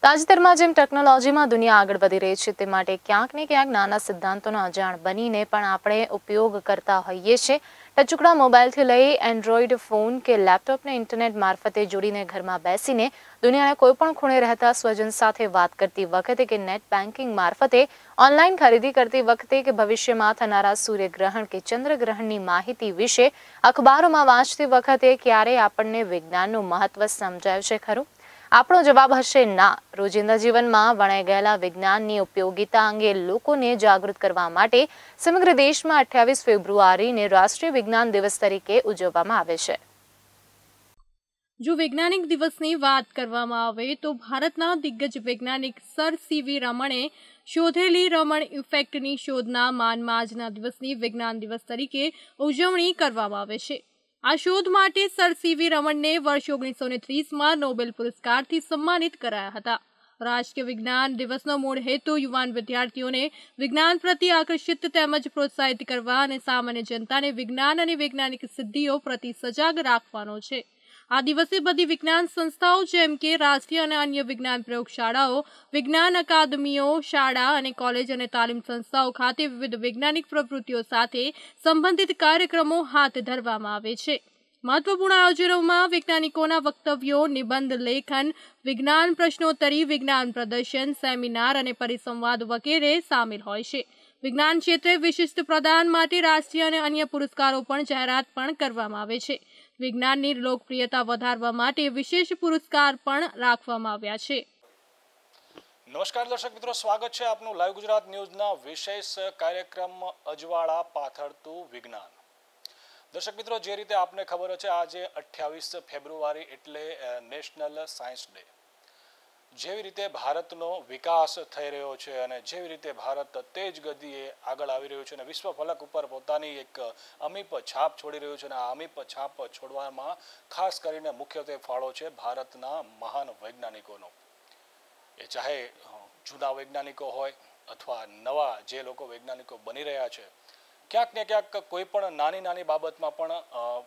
તાજેતરમાં જેમ ટેકનોલોજીમાં દુનિયા આગળ વધી રહી છે તે માટે ક્યાંક ને ક્યાંક નાના સિદ્ધાંતોનો અજાણ બનીને પણ આપણે ઉપયોગ કરતા હોઈએ છીએ। ટચુકડા મોબાઈલથી લઈ એન્ડ્રોઈડ ફોન કે લેપટોપને ઇન્ટરનેટ મારફતે જોડીને ઘરમાં બેસીને દુનિયાના કોઈપણ ખૂણે રહેતા સ્વજન સાથે વાત કરતી વખતે કે નેટ બેન્કિંગ મારફતે ઓનલાઈન ખરીદી કરતી વખતે કે ભવિષ્યમાં થનારા સૂર્યગ્રહણ કે ચંદ્રગ્રહણની માહિતી વિશે અખબારોમાં વાંચતી વખતે ક્યારેય આપણને વિજ્ઞાનનું મહત્વ સમજાયું છે ખરું? આપણો જવાબ હશે ના। રોજિંદા જીવનમાં વણાઈ ગયેલા વિજ્ઞાનની ઉપયોગિતા અંગે લોકોને જાગૃત કરવા માટે સમગ્ર દેશમાં 28 ફેબ્રુઆરીને રાષ્ટ્રીય વિજ્ઞાન દિવસ તરીકે ઉજવવામાં આવે છે। જો વૈજ્ઞાનિક દિવસની વાત કરવામાં આવે તો ભારતના દિગ્ગજ વૈજ્ઞાનિક સર સીવી રમણે શોધેલી રમણ ઇફેક્ટની શોધના માનમાં આજના દિવસની વિજ્ઞાન દિવસ તરીકે ઉજવણી કરવામાં આવે છે। આ શોધ માટે સર સીવી રમણને વર્ષ 1930માં નોબેલ પુરસ્કારથી સન્માનિત કરાયા હતા। રાષ્ટ્રીય વિજ્ઞાન દિવસનો મૂળ હેતુ યુવાન વિદ્યાર્થીઓને વિજ્ઞાન પ્રત્યે આકર્ષિત તેમજ પ્રોત્સાહિત કરવા અને સામાન્ય જનતાને વિજ્ઞાન અને વૈજ્ઞાનિક સિદ્ધિઓ પ્રતિ સજાગ રાખવાનો છે। આ દિવસે બધી વિજ્ઞાન સંસ્થાઓ જેમ કે રાષ્ટ્રીય અને અન્ય વિજ્ઞાન પ્રયોગશાળાઓ, વિજ્ઞાન અકાદમીઓ, શાળા અને કોલેજ અને તાલીમ સંસ્થાઓ ખાતે વિવિધ વૈજ્ઞાનિક પ્રવૃત્તિઓ સાથે સંબંધિત કાર્યક્રમો હાથ ધરવામાં આવે છે। મહત્વપૂર્ણ આયોજનોમાં વૈજ્ઞાનિકોના વક્તવ્યો, નિબંધ લેખન, વિજ્ઞાન પ્રશ્નોત્તરી, વિજ્ઞાન પ્રદર્શન, સેમિનાર અને પરિસંવાદ વગેરે સામેલ હોય છે। વિજ્ઞાન ક્ષેત્રે વિશિષ્ટ પ્રદાન માટે રાષ્ટ્રીય અને અન્ય પુરસ્કારો પણ જાહેરાત પણ કરવામાં આવે છે। વિજ્ઞાનની લોકપ્રિયતા વધારવા માટે વિશેષ પુરસ્કાર પણ રાખવામાં આવ્યા છે। નમસ્કાર દર્શક મિત્રો, સ્વાગત છે આપનું લાઈવ ગુજરાત ન્યૂઝના વિશેષ કાર્યક્રમ અજવાળા પાથરતું વિજ્ઞાન। દર્શક મિત્રો, જે રીતે આપને ખબર છે, આજે 28 ફેબ્રુઆરી એટલે નેશનલ સાયન્સ ડે। જેવી રીતે ભારતનો વિકાસ થઈ રહ્યો છે અને જેવી રીતે ભારત તેજ ગતિએ આગળ આવી રહ્યું છે અને વિશ્વ ફલક ઉપર પોતાની એક અમીપ છાપ છોડી રહ્યું છે અને આ અમીપ છાપ છોડવામાં ખાસ કરીને મુખ્યત્વે ફાળો છે ભારતના મહાન વૈજ્ઞાનિકોનો। એ ચાહે જૂના વૈજ્ઞાનિકો હોય અથવા નવા જે લોકો વૈજ્ઞાનિકો બની રહ્યા છે, ક્યાંક ને ક્યાંક કોઈ પણ નાની નાની બાબતમાં પણ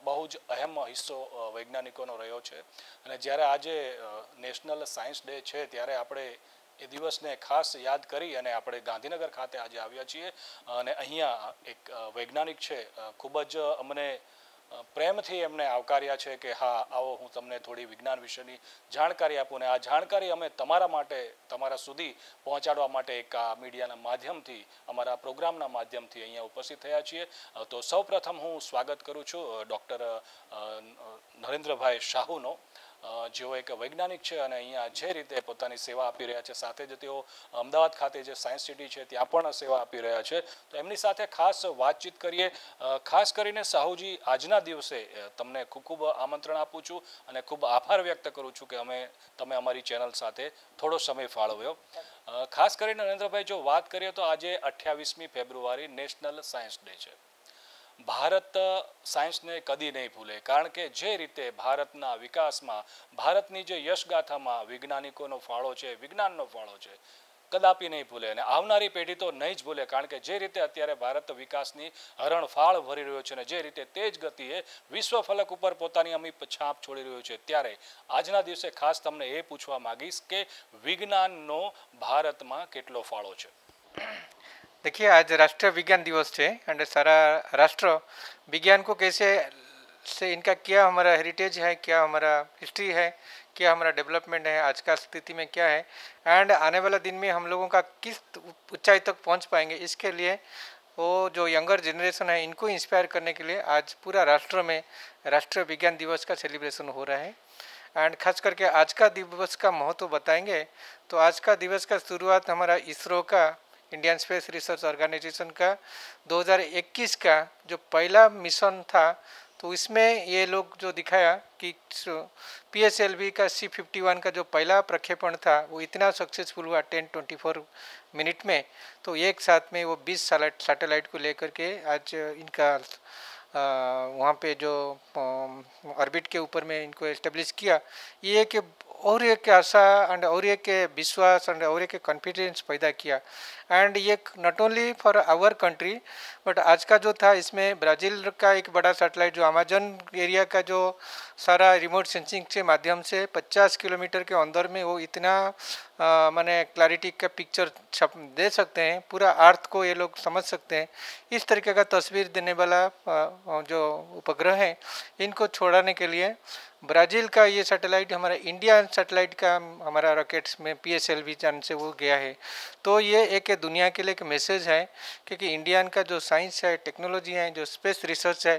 બહુ જ અહેમ હિસ્સો વૈજ્ઞાનિકોનો રહ્યો છે। અને જ્યારે આજે નેશનલ સાયન્સ ડે છે ત્યારે આપણે એ દિવસને ખાસ યાદ કરી અને આપણે ગાંધીનગર ખાતે આજે આવ્યા છીએ અને અહીંયા એક વૈજ્ઞાનિક છે, ખૂબ જ અમને પ્રેમથી એમને આવકાર્યા છે કે હા આવો, હું તમને થોડી વિજ્ઞાન વિશેની જાણકારી આપું ને આ જાણકારી અમે તમારા માટે, તમારા સુધી પહોંચાડવા માટે એક આ મીડિયાના માધ્યમથી, અમારા પ્રોગ્રામના માધ્યમથી અહીંયા ઉપસ્થિત થયા છીએ। તો સૌપ્રથમ હું સ્વાગત કરું છું ડૉક્ટર નરેન્દ્રભાઈ શાહુનો, જેઓ એક વૈજ્ઞાનિક છે અને અહીંયા જે રીતે પોતાની સેવા આપી રહ્યા છે, સાથે જ તેઓ અમદાવાદ ખાતે જે સાયન્સ સિટી છે ત્યાં પણ સેવા આપી રહ્યા છે। તો એમની સાથે ખાસ વાતચીત કરીએ। ખાસ કરીને સાહુજી, આજના દિવસે તમને ખૂબ ખૂબ આમંત્રણ આપું છું અને ખૂબ આભાર વ્યક્ત કરું છું કે તમે અમારી ચેનલ સાથે થોડો સમય ફાળવ્યો। ખાસ કરીને નરેન્દ્રભાઈ, જો વાત કરીએ તો આજે 28મી ફેબ્રુઆરી નેશનલ સાયન્સ ડે છે। ભારત સાયન્સને કદી નહીં ભૂલે, કારણ કે જે રીતે ભારતના વિકાસમાં, ભારતની જે યશગાથામાં વૈજ્ઞાનિકોનો ફાળો છે, વિજ્ઞાનનો ફાળો છે, કદાપી નહીં ભૂલે અને આવનારી પેઢી તો નહીં જ ભૂલે। કારણ કે જે રીતે અત્યારે ભારત વિકાસની હરણફાળ ભરી રહ્યો છે અને જે રીતે તેજ ગતિએ વિશ્વ ફલક ઉપર પોતાની અમીપ છાપ છોડી રહ્યો છે, ત્યારે આજના દિવસે ખાસ તમને એ પૂછવા માંગીશ કે વિજ્ઞાનનો ભારતમાં કેટલો ફાળો છે? देखिए, आज राष्ट्रीय विज्ञान दिवस है एंड सारा राष्ट्र विज्ञान को कैसे से इनका क्या हमारा हेरिटेज है, क्या हमारा हिस्ट्री है, क्या हमारा डेवलपमेंट है, आज का स्थिति में क्या है एंड आने वाला दिन में हम लोगों का किस ऊंचाई तक पहुंच पाएंगे, इसके लिए वो जो यंगर जनरेशन है इनको इंस्पायर करने के लिए आज पूरा राष्ट्र में राष्ट्रीय विज्ञान दिवस का सेलिब्रेशन हो रहा है। एंड खास करके आज का दिवस का महत्व बताएंगे तो आज का दिवस का शुरुआत हमारा इसरो का, इंडियन स्पेस रिसर्च ऑर्गेनाइजेशन का 2021 का जो पहला मिशन था, तो इसमें ये लोग जो दिखाया कि PSLV का C-51 का जो पहला प्रक्षेपण था वो इतना सक्सेसफुल हुआ 10-24 मिनट में। तो एक साथ में वो 20 सैटेलाइट को लेकर के आज इनका वहाँ पे जो ऑर्बिट के ऊपर में इनको एस्टेब्लिश किया, ये एक और एक आशा एंड और एक विश्वास एंड और एक कॉन्फिडेंस पैदा किया। एंड ये not only for our country but आज का जो था इसमें ब्राज़ील का एक बड़ा सैटेलाइट जो अमेजन एरिया का जो सारा रिमोट सेंसिंग के माध्यम से 50 किलोमीटर के अंदर में वो इतना माने क्लैरिटी का पिक्चर छप दे सकते हैं, पूरा अर्थ को ये लोग समझ सकते हैं। इस तरीके का तस्वीर देने वाला जो उपग्रह है, इनको छोड़ने के लिए ब्राज़ील का ये सैटेलाइट, हमारा इंडिया सैटेलाइट का हमारा रॉकेट्स में PSLV जान से वो गया है। तो ये एक दुनिया के लिए एक मैसेज है, क्योंकि इंडियन का जो साइंस है, टेक्नोलॉजी है, जो स्पेस रिसर्च है,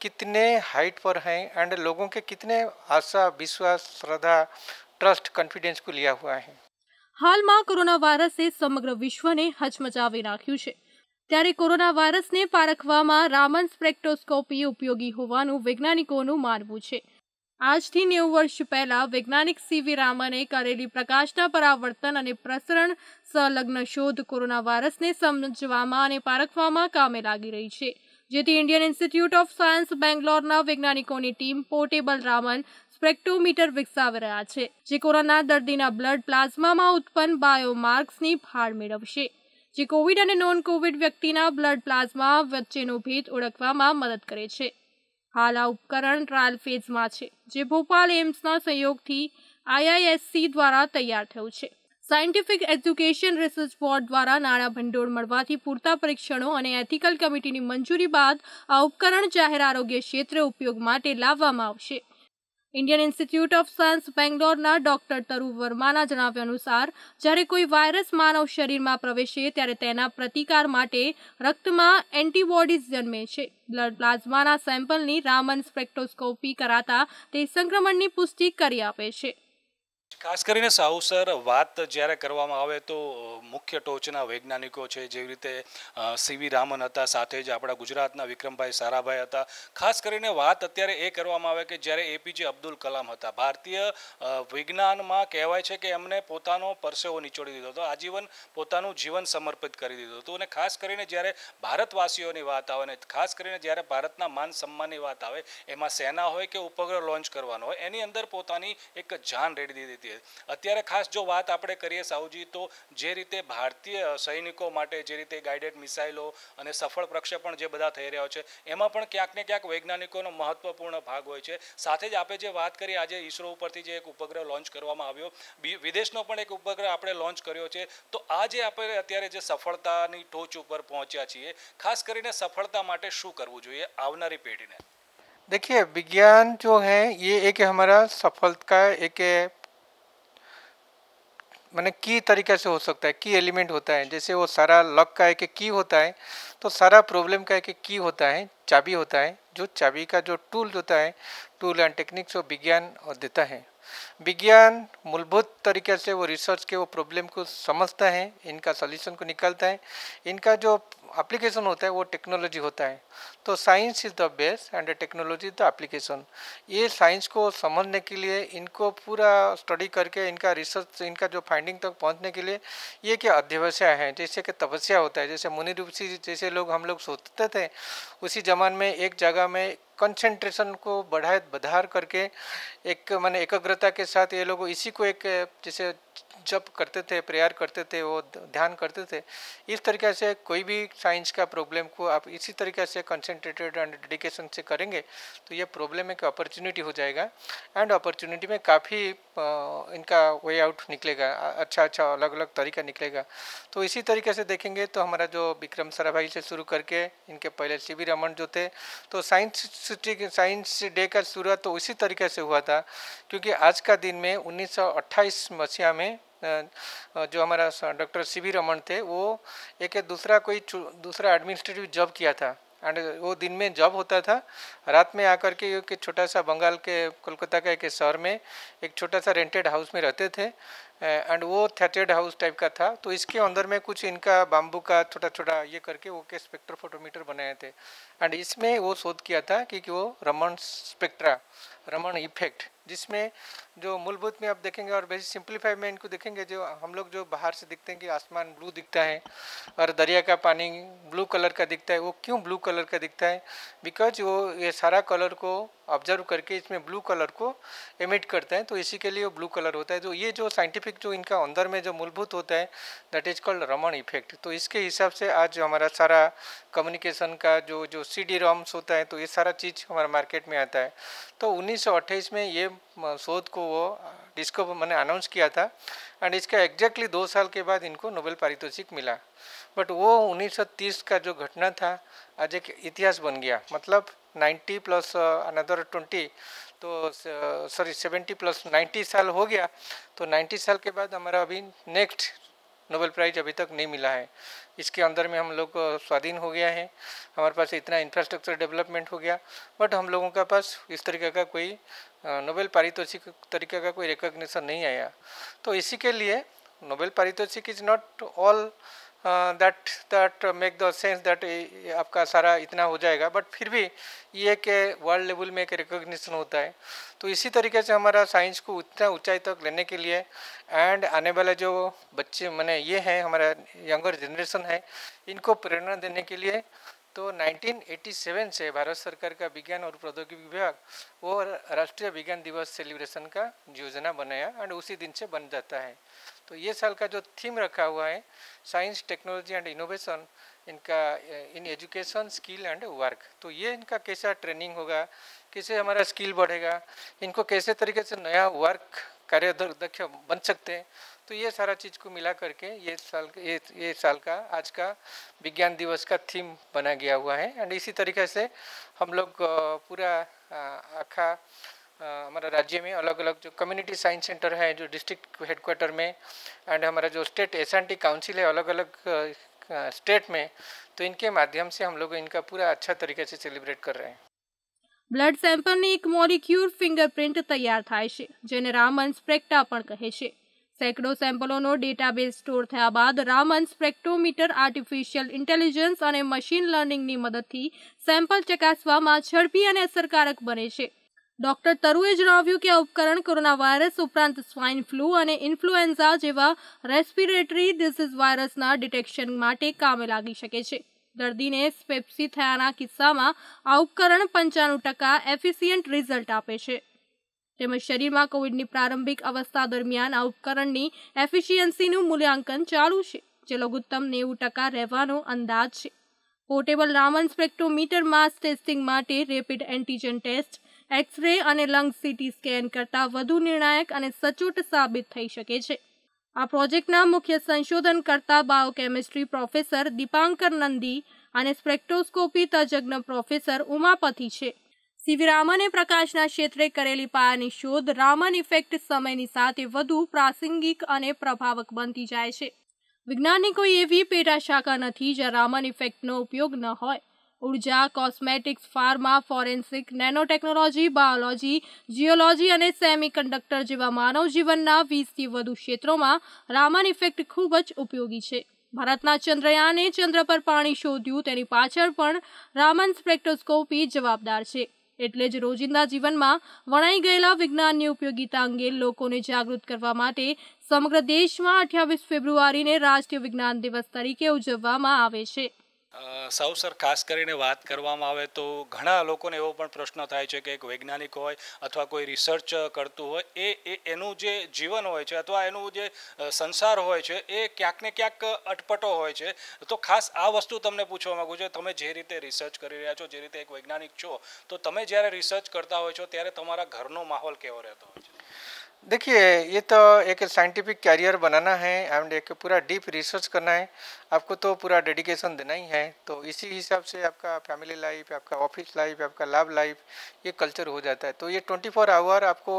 कितने हाइट पर हैं एंड लोगों के कितने आशा, विश्वास, श्रद्धा, ट्रस्ट, कॉन्फिडेंस को लिया हुआ है। હાલમાં કોરોના વાયરસે સમગ્ર વિશ્વને હચમચાવી નાખ્યું છે, ત્યારે કોરોના વાયરસને પારખવામાં રામન સ્પેક્ટ્રોસ્કોપી ઉપયોગી હોવાનું વૈજ્ઞાનિકોનું માનવું છે। આજથી 90 વર્ષ પહેલા વૈજ્ઞાનિક CV રામને કરેલી પ્રકાશના પરાવર્તન અને પ્રસરણ સંલગ્ન શોધ કોરોના વાયરસને સમજવામાં અને પારખવામાં કામે લાગી રહી છે, જેથી ઇન્ડિયન ઇન્સ્ટિટ્યૂટ ઓફ સાયન્સ બેંગ્લોરના વૈજ્ઞાનિકોની ટીમ પોર્ટેબલ રામન સ્પેક્ટ્રોમીટર વિકસાવી રહ્યા છે, જે કોરોના દર્દીના બ્લડ પ્લાઝમામાં ઉત્પન્ન બાયોમાર્ક્સની ભાળ મેળવશે, જે કોવિડ અને નોન કોવિડ વ્યક્તિના બ્લડ પ્લાઝમા વચ્ચેનો ભેદ ઓળખવામાં મદદ કરે છે। હાલ આ ઉપકરણ ટ્રાયલ ફેઝમાં છે, જે ભોપાલ એમ્સના સહયોગથી IISc દ્વારા તૈયાર થયું છે। સાયન્ટિફિક એજ્યુકેશન રિસર્ચ બોર્ડ દ્વારા નાણાં ભંડોળ મળવાથી પૂરતા પરીક્ષણો અને એથિકલ કમિટીની મંજૂરી બાદ આ ઉપકરણ જાહેર આરોગ્ય ક્ષેત્રે ઉપયોગ માટે લાવવામાં આવશે। ઇન્ડિયન ઇન્સ્ટિટ્યૂટ ઓફ સાયન્સ બેંગ્લોરના ડોક્ટર તરુ વર્માના જણાવ્યા અનુસાર જ્યારે કોઈ વાયરસ માનવ શરીરમાં પ્રવેશે ત્યારે તેના પ્રતિકાર માટે રક્તમાં એન્ટીબોડીઝ જન્મે છે। બ્લડ પ્લાઝમાના સેમ્પલની રામન સ્પેક્ટ્રોસ્કોપી કરાતા તે સંક્રમણની પુષ્ટિ કરી આપે છે। ખાસ કરીને સાહુ સર, વાત જ્યારે કરવામાં આવે તો મુખ્ય ટોચના વૈજ્ઞાનિકો છે, જેવી રીતે CV રામન હતા, સાથે જ આપણા ગુજરાતના વિક્રમભાઈ સારાભાઈ હતા। ખાસ કરીને વાત અત્યારે એ કરવામાં આવે કે જ્યારે APJ અબ્દુલ કલામ હતા, ભારતીય વિજ્ઞાનમાં કહેવાય છે કે એમને પોતાનો પરસેવો નીચોડી દીધો હતો, આજીવન પોતાનું જીવન સમર્પિત કરી દીધું હતું। અને ખાસ કરીને જ્યારે ભારતવાસીઓની વાત આવે ને ખાસ કરીને જ્યારે ભારતના માન સન્માનની વાત આવે, એમાં સેના હોય કે ઉપગ્રહ લોન્ચ કરવાનો હોય, એની અંદર પોતાની એક જાન રેડી દીધી। અત્યારે ખાસ જો વાત આપણે કરીએ સાહુજી, તો જે રીતે ભારતીય સૈનિકો માટે જે રીતે ગાઇડેડ મિસાઇલો અને સફળ પ્રક્ષેપણ જે બધા થઈ રહ્યા છે, એમાં પણ ક્યાંક ને ક્યાંક વૈજ્ઞાનિકોનો મહત્વપૂર્ણ ભાગ હોય છે। સાથે જ આપણે જે વાત કરી આજે ઈસરો ઉપરથી જે એક ઉપગ્રહ લોન્ચ કરવામાં આવ્યો, વિદેશનો પણ એક ઉપગ્રહ આપણે લોન્ચ કર્યો છે, તો આ જે આપણે અત્યારે જે સફળતાની ટોચ ઉપર પહોંચ્યા છીએ, ખાસ કરીને સફળતા માટે શું કરવું જોઈએ આવનારી પેઢીને? देखिए, विज्ञान जो है ये एक हमारा सफलता का एक मैंने की तरीके से हो सकता है, की एलिमेंट होता है। जैसे वो सारा लक का एक की होता है, तो सारा प्रॉब्लम का एक की होता है, चाबी होता है। जो चाबी का जो टूल होता है, टूल एंड टेक्निक्स वो विज्ञान देता है। विज्ञान मूलभूत तरीके से वो रिसर्च के वो प्रॉब्लम को समझता है, इनका सॉल्यूशन को निकालता है। इनका जो एप्लीकेशन होता है वो टेक्नोलॉजी होता है। तो science is the base and technology the application. ये साइंस को समझने के लिए इनको पूरा स्टडी करके इनका रिसर्च, इनका जो फाइंडिंग तक पहुंचने के लिए ये क्या अध्यवसाय है, जैसे कि तपस्या होता है। जैसे मुनि ऋषि जैसे लोग हम लोग सोचते थे, उसी जमान में एक जगह में कंसंट्रेशन को बढ़ार करके एक माने एकाग्रता के साथ ये लोग इसी को एक जैसे जप करते थे, प्रेयर करते थे, वो ध्यान करते थे। इस तरीके से कोई भी साइंस का प्रॉब्लम को आप इसी तरीके से कंसंट्रेटेड एंड डेडिकेशन से करेंगे तो ये प्रॉब्लम एक अपॉर्चुनिटी हो जाएगा एंड अपॉर्चुनिटी में काफ़ी इनका वे आउट निकलेगा, अच्छा अलग अलग तरीका निकलेगा। तो इसी तरीके से देखेंगे तो हमारा जो विक्रम साराभाई से शुरू करके इनके पहले CV रमन जो थे, तो साइंस डे का शुरुआत तो इसी तरीके से हुआ था, क्योंकि आज का दिन में 1928 मसीहा में जो हमारा डॉक्टर CV रमन थे, वो एक दूसरा एडमिनिस्ट्रेटिव जॉब किया था एंड वो दिन में जॉब होता था, रात में आकर के एक छोटा सा बंगाल के कोलकाता का एक शहर में एक छोटा सा रेंटेड हाउस में रहते थे एंड वो थेटेड हाउस टाइप का था। तो इसके अंदर में कुछ इनका बाम्बू का छोटा छोटा ये करके वो के स्पेक्ट्रोफोटोमीटर बनाए थे एंड इसमें वो शोध किया था कि वो रमन स्पेक्ट्रा, रमन इफेक्ट, जिसमें जो मूलभूत में आप देखेंगे और बेसिक सिंप्लीफाई में इनको देखेंगे, जो हम लोग जो बाहर से दिखते हैं कि आसमान ब्लू दिखता है और दरिया का पानी ब्लू कलर का दिखता है, वो क्यों ब्लू कलर का दिखता है? बिकॉज वो ये सारा कलर को ऑब्जर्व करके इसमें ब्लू कलर को एमिट करते हैं, तो इसी के लिए वो ब्लू कलर होता है। तो ये जो साइंटिफिक जो इनका अंदर में जो मूलभूत होता है that is called Raman effect. तो इसके हिसाब से आज जो हमारा सारा कम्युनिकेशन का जो जो CD ROMs होता है, तो ये सारा चीज़ हमारा मार्केट में आता है। तो 1928 में ये शोध को वो डिस्कवर मैंने अनाउंस किया था, एंड इसका एग्जैक्टली 2 साल के बाद इनको नोबेल पारितोषिक मिला। बट वो 1930 का जो घटना था आज एक इतिहास बन गया। मतलब 90 प्लस अनदर 20, तो सॉरी 70 प्लस 90 साल हो गया। तो 90 साल के बाद हमारा अभी नेक्स्ट नोबेल प्राइज अभी तक नहीं मिला है। इसके अंदर में हम लोग स्वाधीन हो गया है, हमारे पास इतना इंफ्रास्ट्रक्चर डेवलपमेंट हो गया, बट हम लोगों का पास इस तरीके का कोई नोबेल पारितोषिक तरीके का कोई रिकॉग्निशन नहीं आया। तो इसी के लिए नोबेल पारितोषिक is not all that make the sense that आपका सारा इतना हो जाएगा, बट फिर भी ये कि वर्ल्ड लेवल में एक रिकॉग्निशन होता है। तो इसी तरीके से हमारा साइंस को उतना ऊंचाई तक लेने के लिए एंड आने वाले जो बच्चे मैंने ये हैं हमारा यंगर जनरेशन है, इनको प्रेरणा देने के लिए तो 1987 से भारत सरकार का विज्ञान और प्रौद्योगिकी विभाग वो राष्ट्रीय विज्ञान दिवस सेलिब्रेशन का योजना बनाया एंड उसी दिन से बन जाता है। तो ये साल का जो थीम रखा हुआ है साइंस टेक्नोलॉजी एंड इनोवेशन इनका in education skill and work. तो ये इनका कैसा ट्रेनिंग होगा, कैसे हमारा स्किल बढ़ेगा, इनको कैसे तरीके से नया वर्क कार्य दक्ष बन सकते हैं। तो ये सारा चीज़ को मिला करके ये साल का आज का विज्ञान दिवस का थीम बना गया हुआ है। एंड इसी तरीके से हम लोग पूरा आखा हमारा राज्य में अलग अलग जो कम्युनिटी साइंस सेंटर है जो डिस्ट्रिक्ट हेडक्वार्टर में एंड हमारा जो स्टेट S&T काउंसिल है अलग अलग स्टेट में, तो इनके माध्यम से हम लोग इनका पूरा अच्छा तरीके से सेलिब्रेट कर रहे हैं। બ્લડ સેમ્પલની એક મોલિક્યુલ ફિંગરપ્રિન્ટ તૈયાર થાય છે, જેને રામન સ્પેક્ટા પણ કહે છે. સેંકડો સેમ્પલોનો ડેટાબેઝ સ્ટોર થયા બાદ રામન સ્પેક્ટ્રોમીટર આર્ટિફિશિયલ ઇન્ટેલિજન્સ અને મશીન લર્નિંગની મદદથી સેમ્પલ ચકાસવામાં ઝડપી અને અસરકારક બને છે. ડોક્ટર તરુએ જણાવ્યું કે આ ઉપકરણ કોરોના વાયરસ ઉપરાંત સ્વાઇન ફ્લૂ અને ઇન્ફ્લુએન્ઝા જેવા રેસ્પિરેટરી ડિસીઝ વાયરસના ડિટેક્શન માટે કામે લાગી શકે છે. દર્દીને સ્પેપ્સી થયાના કિસ્સામાં આ ઉપકરણ 95% એફિશિયન્ટ રિઝલ્ટ આપે છે. તેમજ શરીરમાં કોવિડની પ્રારંભિક અવસ્થા દરમિયાન આ ઉપકરણની એફિશિયન્સીનું મૂલ્યાંકન ચાલુ છે, જે લઘુત્તમ 90% રહેવાનો અંદાજ છે. પોર્ટેબલ રામન સ્પેક્ટ્રોમીટર માસ ટેસ્ટિંગ માટે રેપિડ એન્ટીજન ટેસ્ટ, એક્સરે અને લંગ CT સ્કેન કરતાં વધુ નિર્ણાયક અને સચોટ સાબિત થઈ શકે છે. આ પ્રોજેક્ટના મુખ્ય સંશોધનકર્તા બાયોકેમિસ્ટ્રી પ્રોફેસર દીપાંકર નંદી અને સ્પેક્ટ્રોસ્કોપી તજજ્ઞ પ્રોફેસર ઉમાપતિ છે. CV રામને પ્રકાશના ક્ષેત્રે કરેલી પાયાની શોધ રામન ઇફેક્ટ સમયની સાથે વધુ પ્રાસંગિક અને પ્રભાવક બનતી જાય છે. વિજ્ઞાનની કોઈ એવી પેટાશાખા નથી જ્યાં રામન ઇફેક્ટનો ઉપયોગ ન હોય. ઉર્જા, cosmetics, pharma, forensic, nano technology, biology, geology અને સેમિકન્ડક્ટર જેવા માનવ જીવનના 20થી વધુ ક્ષેત્રોમાં રામન ઇફેક્ટ ખૂબ જ ઉપયોગી છે. ભારતના ચંદ્રયાને ચંદ્ર પર પાણી શોધ્યું તેની પાછળ પણ રામન સ્પેક્ટ્રોસ્કોપી જવાબદાર છે. એટલે જ રોજિંદા જીવનમાં વણાઈ ગયેલા વિજ્ઞાનની ઉપયોગિતા અંગે લોકોને જાગૃત કરવા માટે સમગ્ર દેશમાં 28 ફેબ્રુઆરીને રાષ્ટ્રીય વિજ્ઞાન દિવસ તરીકે ઉજવવામાં આવે છે. સૌ સર ખાસ કરીને વાત કરવામાં આવે તો ઘણા લોકોને એવો પણ પ્રશ્ન થાય છે કે એક વૈજ્ઞાનિક હોય અથવા કોઈ રિસર્ચ કરતું હોય એનું જે જીવન હોય છે અથવા એનું જે સંસાર હોય છે એ ક્યાંક ને ક્યાંક અટપટો હોય છે. તો ખાસ આ વસ્તુ તમને પૂછવા માગું છું, તમે જે રીતે રિસર્ચ કરી રહ્યા છો, જે રીતે એક વૈજ્ઞાનિક છો, તો તમે જ્યારે રિસર્ચ કરતા હોય છો ત્યારે તમારા ઘરનો માહોલ કેવો રહેતો હોય છે? देखिए, ये तो एक साइंटिफिक कैरियर बनाना है एंड एक पूरा डीप रिसर्च करना है, आपको तो पूरा डेडिकेशन देना ही है. तो इसी हिसाब से आपका फैमिली लाइफ, आपका ऑफिस लाइफ, आपका लैब लाइफ ये कल्चर हो जाता है. तो ये 24 आवर आपको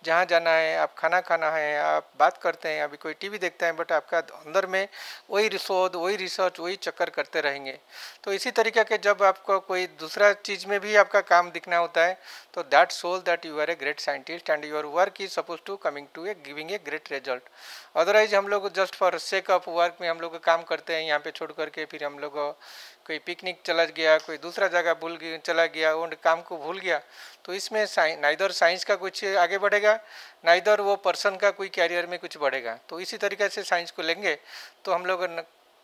जहाँ जाना है, आप खाना खाना है, आप बात करते हैं, अभी कोई टीवी देखता है, बट आपका अंदर में वही शोध, वही रिसर्च, वही चक्कर करते रहेंगे. तो इसी तरीके के जब आपको कोई दूसरा चीज़ में भी आपका काम दिखना होता है तो that shows that you are a great scientist and your work is suppose to coming to a giving a great result. Otherwise हम लोग just for sake of work में हम लोग काम करते हैं यहाँ पे छोड़ करके, फिर हम लोग कोई पिकनिक चला गया, कोई दूसरा जगह चला गया, वो काम को भूल गया. तो इसमें नाइदर साइंस का कुछ आगे बढ़ेगा, नाइदर वो पर्सन का कोई कैरियर में कुछ बढ़ेगा. तो इसी तरीके से साइंस को लेंगे तो हम लोग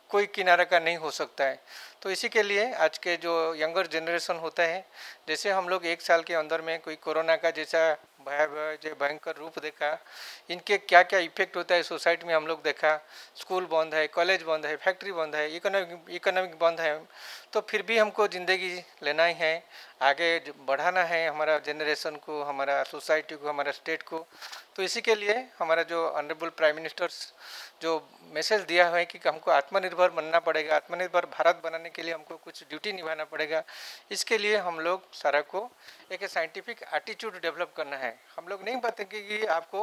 कोई किनारा का नहीं हो सकता है। तो इसी के लिए आज के जो यंगर जनरेशन होता है, जैसे हम लोग 1 साल के अंदर में कोई कोरोना का जैसा भयंकर रूप देखा, इनके क्या क्या इफेक्ट होता है सोसाइटी में हम लोग देखा। स्कूल बंद है, कॉलेज बंद है, फैक्ट्री बंद है, इकोनॉमिक बंद है, तो फिर भी हमको ज़िंदगी लेना ही है, आगे बढ़ाना है हमारा जनरेशन को, हमारा सोसाइटी को, हमारा स्टेट को। तो इसी के लिए हमारा जो ऑनरेबल प्राइम मिनिस्टर्स जो मैसेज दिया है कि हमको आत्मनिर्भर बनना पड़ेगा, आत्मनिर्भर भारत बनाने के लिए हमको कुछ ड्यूटी निभाना पड़ेगा। इसके लिए हम लोग सारा को एक साइंटिफिक एटीट्यूड डेवलप करना है। हम लोग नहीं बताएंगे कि आपको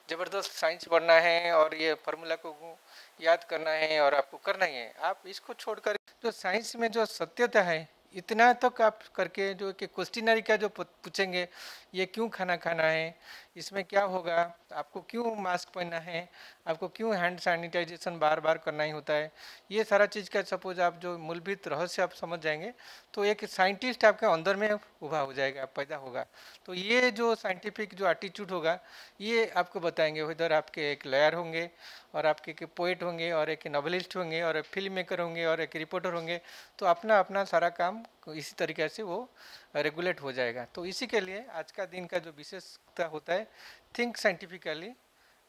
ज़बरदस्त साइंस पढ़ना है और ये फार्मूला को याद करना है और आपको करना ही है। आप इसको छोड़कर जो साइंस में जो सत्यता है इतना तक आप करके जो कि क्वेश्चनरी का जो पूछेंगे, ये क्यों खाना खाना है, इसमें क्या होगा, आपको क्यों मास्क पहनना है, आपको क्यों हैंड सैनिटाइजेशन बार बार करना ही होता है, ये सारा चीज़ का सपोज आप जो मूलभूत रहस्य आप समझ जाएंगे तो एक साइंटिस्ट आपके अंदर में उभा हो जाएगा, पैदा होगा। तो ये जो साइंटिफिक जो एटीट्यूड होगा ये आपको बताएंगे। उधर आपके एक लॉयर होंगे और आपके एक पोएट होंगे और एक नॉवेलिस्ट होंगे और एक फिल्म मेकर होंगे और एक रिपोर्टर होंगे। तो अपना अपना सारा काम इसी तरीके से वो रेगुलेट हो जाएगा। तो इसी के लिए आज का दिन का जो विशेषता होता है, think scientifically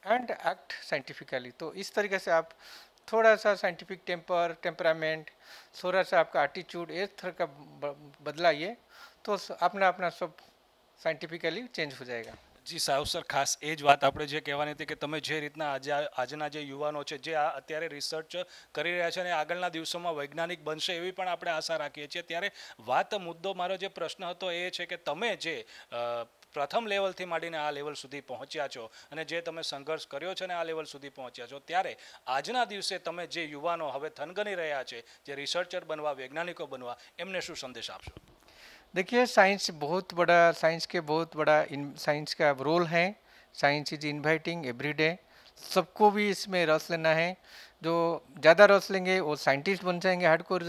and act scientifically. तो इस तरीके से आप थोड़ा सा साइंटिफिक टेम्परामेंट, थोड़ा सा आपका एटीट्यूड इस तरह का बदलाइए तो अपना अपना सब साइंटिफिकली चेंज हो जाएगा। જી સાહેબ સર, ખાસ એ જ વાત આપણે જે કહેવાની હતી કે તમે જે રીતના આજના જે યુવાનો છે જે આ અત્યારે રિસર્ચ કરી રહ્યા છે અને આગળના દિવસોમાં વૈજ્ઞાનિક બનશે એવી પણ આપણે આશા રાખીએ છીએ, ત્યારે મુદ્દો મારો જે પ્રશ્ન હતો એ છે કે તમે જે પ્રથમ લેવલથી માંડીને આ લેવલ સુધી પહોંચ્યા છો અને જે તમે સંઘર્ષ કર્યો છે અને આ લેવલ સુધી પહોંચ્યા છો, ત્યારે આજના દિવસે તમે જે યુવાનો હવે થનગની રહ્યા છે, જે રિસર્ચર બનવા, વૈજ્ઞાનિકો બનવા, એમને શું સંદેશ આપશો? देखिए साइंस के बहुत बड़ा साइंस का रोल है। साइंस इज इन्वाइटिंग एवरीडे, सबको भी इसमें रस लेना है। जो ज़्यादा रस लेंगे वो साइंटिस्ट बन जाएंगे, हार्डकोर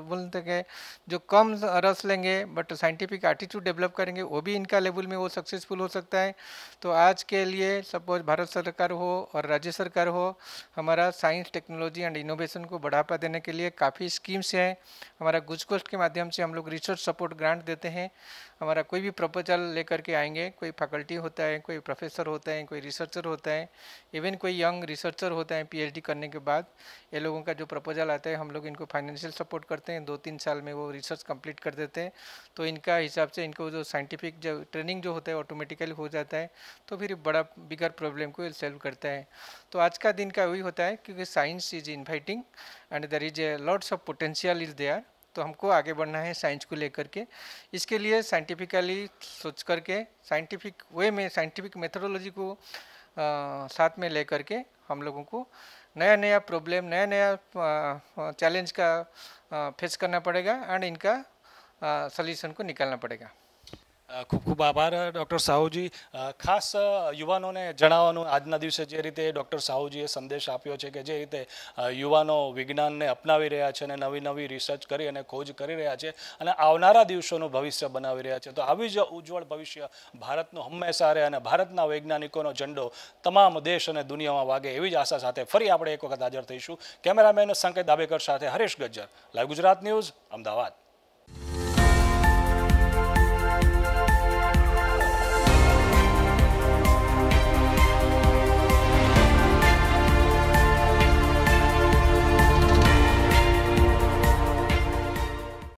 बोलते हैं। जो कम रस लेंगे बट साइंटिफिक एटीट्यूड डेवलप करेंगे वो भी इनका लेवल में वो सक्सेसफुल हो सकता है। तो आज के लिए सपोज भारत सरकार हो और राज्य सरकार हो, हमारा साइंस टेक्नोलॉजी एंड इनोवेशन को बढ़ावा देने के लिए काफ़ी स्कीम्स हैं। हमारा गुजकोस्ट के माध्यम से हम लोग रिसर्च सपोर्ट ग्रांट देते हैं। हमारा कोई भी प्रपोजल लेकर के आएंगे, कोई फैकल्टी होता है, कोई प्रोफेसर होता है, कोई रिसर्चर होता है, इवन कोई यंग रिसर्चर होता है पीएचडी करने के बाद, ये लोगों का जो प्रपोजल आता है हम लोग इनको फाइनेंशियल सपोर्ट करते हैं। 2-3 साल में वो रिसर्च कंप्लीट कर देते हैं। तो इनका हिसाब से इनको जो साइंटिफिक जो ट्रेनिंग जो होता है ऑटोमेटिकली हो जाता है, तो फिर बड़ा बिगर प्रॉब्लम को सॉल्व करता है। तो आज का दिन का वही होता है क्योंकि science is inviting and there is a lots of potential is there. तो हमको आगे बढ़ना है साइंस को लेकर के। इसके लिए साइंटिफिकली सोच करके, साइंटिफिक वे में, साइंटिफिक मेथोडोलॉजी को साथ में लेकर के हम लोगों को नया नया प्रॉब्लम, नया नया चैलेंज का फेस करना पड़ेगा एंड इनका सोल्यूशन को निकालना पड़ेगा। ખૂબ ખૂબ આભાર ડૉક્ટર સાહુજી। ખાસ યુવાનોને જણાવવાનું આજના દિવસે જે રીતે ડૉક્ટર સાહુજીએ સંદેશ આપ્યો છે કે જે રીતે યુવાનો વિજ્ઞાનને અપનાવી રહ્યા છે અને નવી નવી રિસર્ચ કરી અને ખોજ કરી રહ્યા છે અને આવનારા દિવસોનું ભવિષ્ય બનાવી રહ્યા છે, તો આવી જ ઉજ્જવળ ભવિષ્ય ભારતનું હંમેશા રહે અને ભારતના વૈજ્ઞાનિકોનો ઝંડો તમામ દેશ અને દુનિયામાં વાગે એવી જ આશા સાથે ફરી આપણે એક વખત હાજર થઈશું। કેમેરામેન સંકેત દાબેકર સાથે હરેશ ગજ્જર, લાઈવ ગુજરાત ન્યૂઝ, અમદાવાદ।